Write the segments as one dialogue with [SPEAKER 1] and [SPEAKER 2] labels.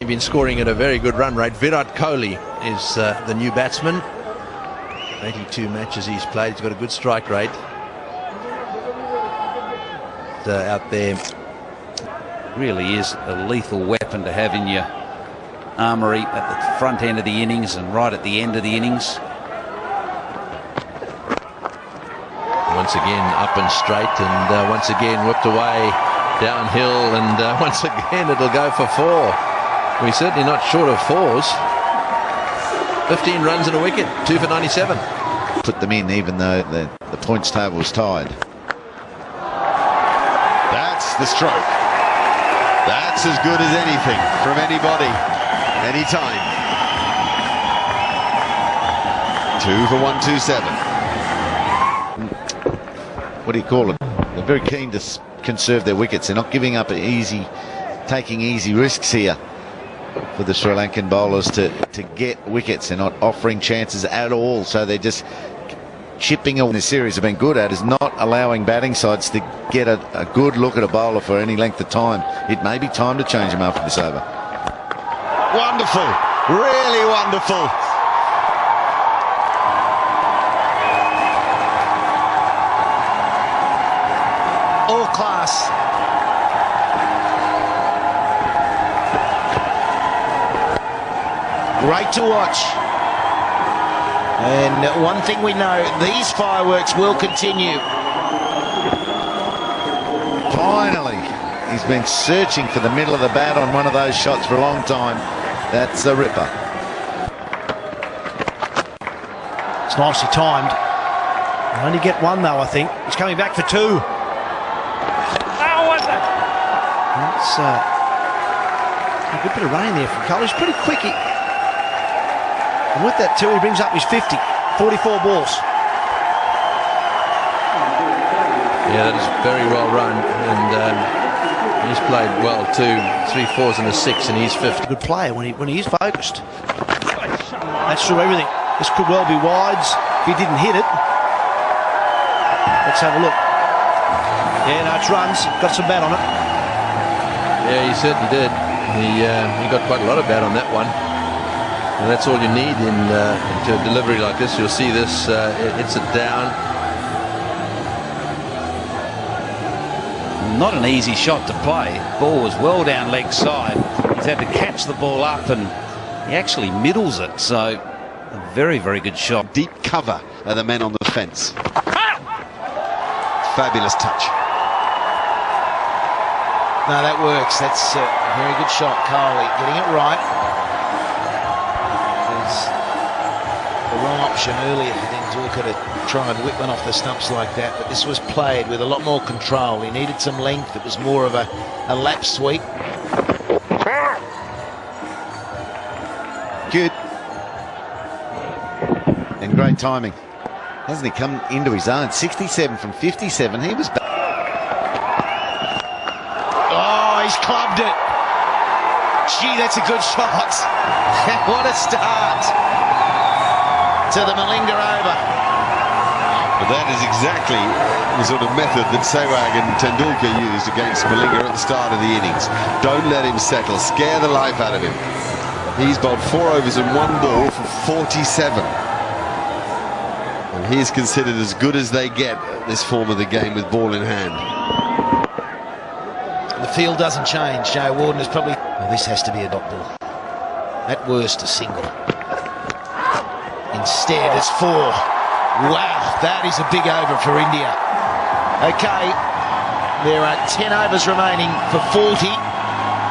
[SPEAKER 1] Been scoring at a very good run rate. Virat Kohli is the new batsman. 82 matches he's played. He's got a good strike rate. Out there.
[SPEAKER 2] Really is a lethal weapon to have in your armoury at the front end of the innings and right at the end of the innings.
[SPEAKER 1] Once again up and straight, and once again whipped away downhill, and once again it'll go for 4. We're certainly not short of 4s. 15 runs and a wicket, 2 for 97.
[SPEAKER 3] Put them in even though the points table was tied. That's the stroke. That's as good as anything from anybody, anytime. 2 for 127. What do you call it? They're very keen to conserve their wickets. They're not giving up taking easy risks here for the Sri Lankan bowlers to get wickets. They're not offering chances at all, so they're just chipping away. The series have been good at is not allowing batting sides to get a good look at a bowler for any length of time. It may be time to change them after this over. Wonderful, really wonderful.
[SPEAKER 4] All class. Great to watch. And one thing we know, these fireworks will continue.
[SPEAKER 3] Finally, he's been searching for the middle of the bat on one of those shots for a long time. That's a ripper.
[SPEAKER 4] It's nicely timed. He'll only get 1 though, I think. He's coming back for 2. Oh, what's that? That's a good bit of rain there from Kohli. He's pretty quick. And with that 2, he brings up his 50. 44 balls.
[SPEAKER 1] Yeah, that is very well run, and he's played well too. 3 4s and a 6, and he's 50.
[SPEAKER 4] Good player when he is focused. That's through everything. This could well be wides if he didn't hit it. Let's have a look. Yeah, no, it's runs. Got some bat on it.
[SPEAKER 1] Yeah, he certainly did. He got quite a lot of bat on that one. And that's all you need into a delivery like this. You'll see this, it's it down.
[SPEAKER 2] Not an easy shot to play. Ball was well down leg side. He's had to catch the ball up and he actually middles it. So a very, very good shot.
[SPEAKER 3] Deep cover are the men on the fence. Fabulous touch.
[SPEAKER 4] No, that works. That's a very good shot. Kohli getting it right. The wrong option earlier for Tendulkar to try and whip one off the stumps like that, but this was played with a lot more control. He needed some length. It was more of a lap sweep.
[SPEAKER 3] Good. And great timing. Hasn't he come into his own? 67 from 57. He was back.
[SPEAKER 4] Oh, he's clubbed it. Gee, that's a good shot. What a start to the Malinga over.
[SPEAKER 5] But that is exactly the sort of method that Sehwag and Tendulkar used against Malinga at the start of the innings. Don't let him settle. Scare the life out of him. He's bowled 4 overs and 1 ball for 47. And he's considered as good as they get at this form of the game with ball in hand.
[SPEAKER 4] The field doesn't change. Joe Warden is probably... Well, this has to be a dot ball. At worst, a single. Instead, it's 4. Wow, that is a big over for India. Okay, there are 10 overs remaining for 40,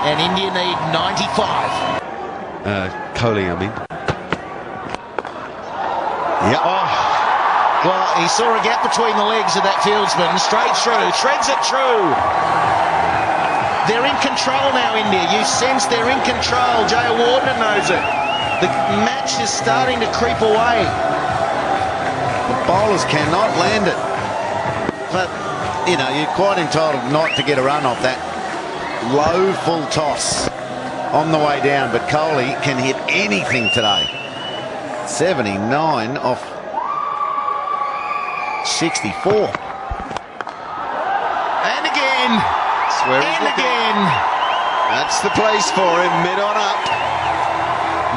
[SPEAKER 4] and India need 95.
[SPEAKER 5] Kohli, I mean.
[SPEAKER 3] Yeah.
[SPEAKER 4] Oh, well, he saw a gap between the legs of that fieldsman, straight through, threads it through. They're in control now, India. You sense they're in control. Jay Warner knows it. The match is starting to creep away.
[SPEAKER 3] The bowlers cannot land it. But, you know, you're quite entitled not to get a run off that low full toss on the way down. But Kohli can hit anything today. 79 off 64.
[SPEAKER 4] And again.
[SPEAKER 3] That's where he's looking.
[SPEAKER 4] again.
[SPEAKER 3] That's the place for him, mid on up.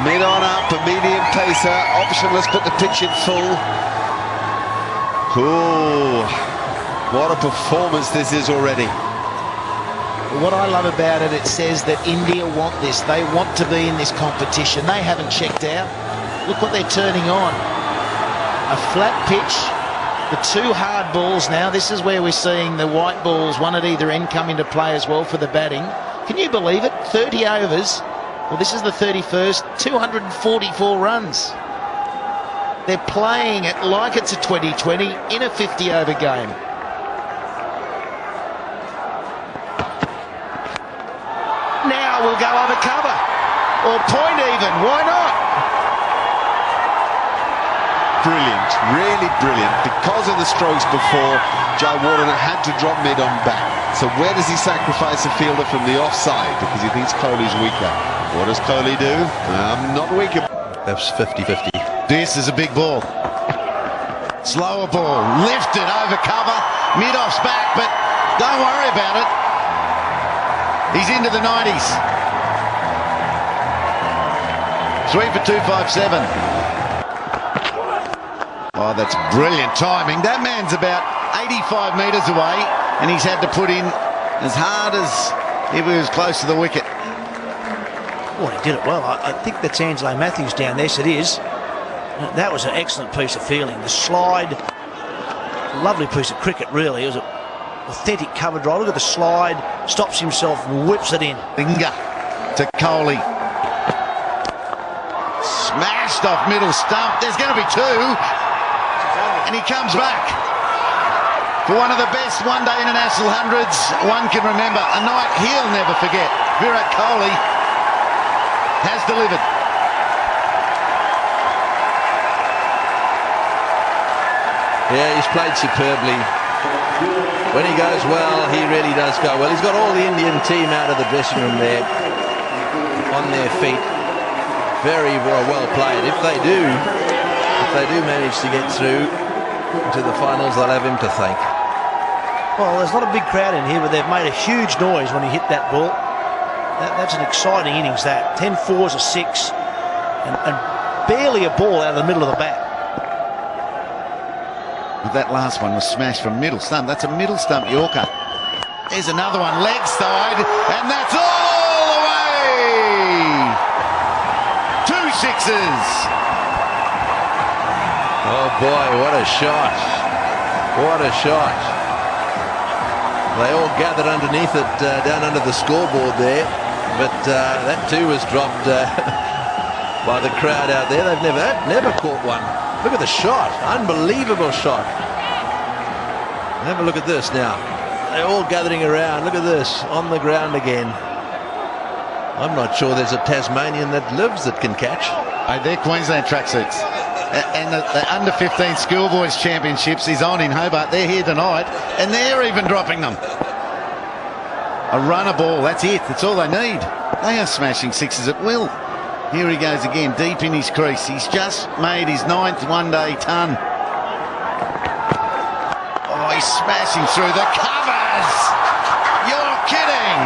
[SPEAKER 5] Mid on up, a medium pacer, optionless, but the pitch in full. Ooh, what a performance this is already.
[SPEAKER 4] What I love about it, it says that India want this. They want to be in this competition. They haven't checked out. Look what they're turning on. A flat pitch, the two hard balls now. This is where we're seeing the white balls, one at either end, come into play as well for the batting. Can you believe it? 30 overs. Well, this is the 31st, 244 runs. They're playing it like it's a 2020 in a 50-over game. Now we'll go over cover. Or point even, why not?
[SPEAKER 5] Brilliant, really brilliant. Because of the strokes before, Jayawardene had to drop mid on back. So where does he sacrifice a fielder from the offside? Because he thinks Kohli's weaker. What does Kohli do? Not weaker.
[SPEAKER 1] That's 50-50.
[SPEAKER 3] This is a big ball. Slower ball, lifted over cover, mid-off's back, but don't worry about it. He's into the 90s. 3 for 257. Oh, that's brilliant timing. That man's about 85 metres away, and he's had to put in as hard as if he was close to the wicket.
[SPEAKER 6] Well, he did it well. I think that's Angelo Matthews down there. Yes, it is. That was an excellent piece of fielding. The slide, lovely piece of cricket, really. It was an authentic cover drive. Look at the slide, stops himself and whips it in.
[SPEAKER 3] Finger to Kohli. Smashed off middle stump. There's going to be two. And he comes back for one of the best one-day international hundreds one can remember. A night he'll never forget. Virat Kohli has delivered.
[SPEAKER 1] Yeah, he's played superbly. When he goes well, he really does go well. He's got all the Indian team out of the dressing room there, on their feet. Very well played. If they do manage to get through to the finals, they'll have him to thank.
[SPEAKER 6] Well, there's not a big crowd in here, but they've made a huge noise when he hit that ball. That's an exciting innings, that. 10 fours, a 6, and barely a ball out of the middle of the bat.
[SPEAKER 3] That last one was smashed from middle stump. That's a middle stump Yorker. There's another one, leg side, and that's all the way! 2 sixes!
[SPEAKER 1] Oh boy, what a shot. What a shot. They all gathered underneath it, down under the scoreboard there. But that too was dropped by the crowd out there. They've never caught one. Look at the shot. Unbelievable shot. Have a look at this now. They're all gathering around. Look at this. On the ground again. I'm not sure there's a Tasmanian that lives that can catch.
[SPEAKER 3] They're Queensland tracksuits. And the under-15 schoolboys championships is on in Hobart. They're here tonight, and they're even dropping them. A runner ball, that's it. That's all they need. They are smashing sixes at will. Here he goes again, deep in his crease. He's just made his 9th one-day ton. Oh, he's smashing through the covers. You're kidding.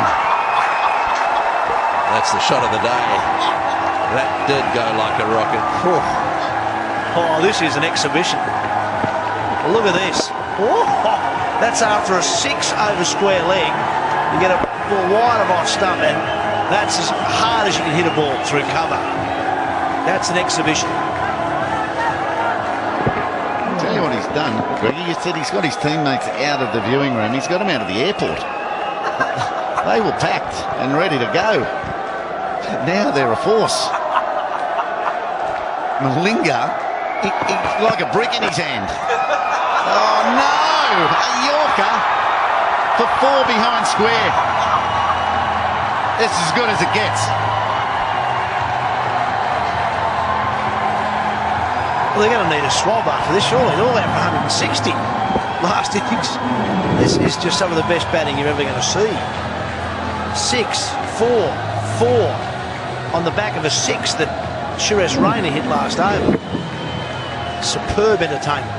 [SPEAKER 1] That's the shot of the day. That did go like a rocket. Whew.
[SPEAKER 6] Oh, this is an exhibition. Look at this. Oh, that's after a 6 over square leg. You get a ball wide of off stump, and that's as hard as you can hit a ball through cover. That's an exhibition.
[SPEAKER 3] I'll tell you what he's done, Greggy. You said he's got his teammates out of the viewing room. He's got them out of the airport. They were packed and ready to go. Now they're a force. Malinga, he's like a brick in his hand. Oh no! A Yorker for 4 behind square. It's as good as it gets.
[SPEAKER 6] Well, they're going to need a swab after this, surely. They're all out for 160 last innings. This is just some of the best batting you're ever going to see. 6, 4, 4 on the back of a 6 that Suresh Raina hit last over. Superb entertainment.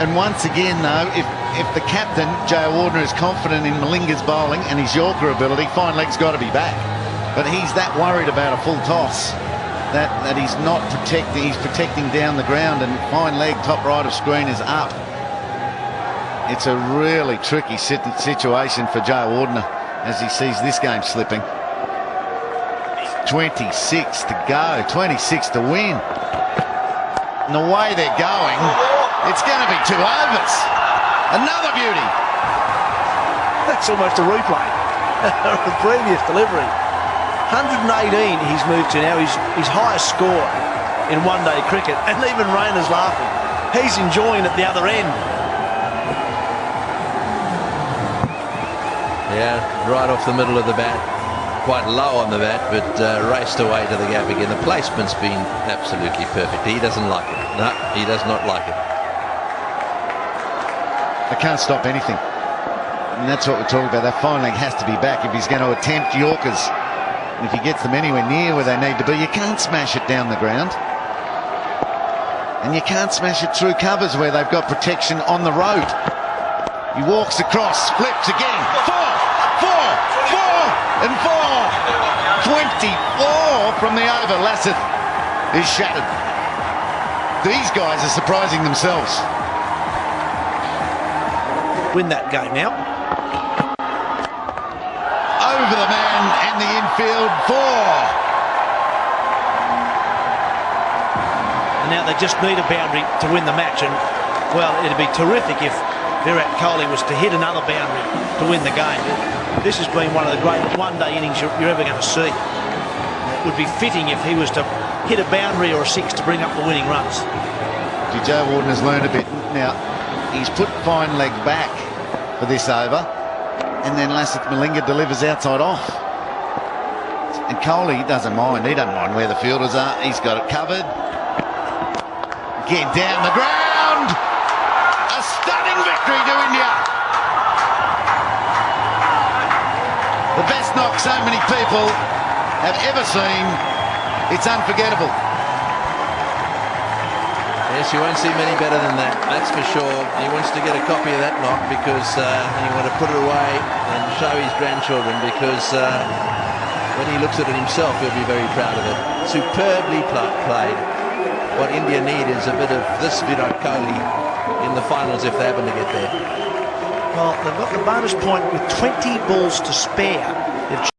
[SPEAKER 3] And once again, though, if the captain, Jayawardene, is confident in Malinga's bowling and his Yorker ability, fine leg's got to be back. But he's that worried about a full toss. that he's not protecting. He's protecting down the ground, and fine leg, top right of screen is up. It's a really tricky situation for Joe Ordner as he sees this game slipping. 26 to go, 26 to win. And the way they're going, it's going to be 2 overs. Another beauty.
[SPEAKER 6] That's almost a replay of the previous delivery. 118 he's moved to now. His highest score in one-day cricket. And even Rayner's laughing. He's enjoying it the other end.
[SPEAKER 1] Yeah, right off the middle of the bat. Quite low on the bat, but raced away to the gap again. The placement's been absolutely perfect. He doesn't like it. No, he does not like it.
[SPEAKER 3] They can't stop anything. And that's what we're talking about. That fine leg has to be back if he's going to attempt Yorkers. And if he gets them anywhere near where they need to be, you can't smash it down the ground. And you can't smash it through covers where they've got protection on the road. He walks across, flips again. 4, 4, 4 and 4. 24 from the over. Lasith is shattered. These guys are surprising themselves.
[SPEAKER 6] Win that game now.
[SPEAKER 3] Over the man and the infield 4.
[SPEAKER 6] And now they just need a boundary to win the match. And, well, it'd be terrific if Virat Kohli was to hit another boundary to win the game. This has been one of the great one-day innings you're ever going to see. It would be fitting if he was to hit a boundary or a 6 to bring up the winning runs.
[SPEAKER 3] Joe Warden has learned a bit. Now, he's put fine leg back for this over, and then Lasith Malinga delivers outside off. And Kohli doesn't mind. He doesn't mind where the fielders are. He's got it covered. Get down the ground. A stunning victory to India. The best knock so many people have ever seen. It's unforgettable.
[SPEAKER 1] Yes, you won't see many better than that, that's for sure. He wants to get a copy of that knock because he want to put it away and show his grandchildren, because when he looks at it himself, he'll be very proud of it. Superbly played. What India need is a bit of this Virat Kohli in the finals if they happen to get there.
[SPEAKER 6] Well, they've got the bonus point with 20 balls to spare. They've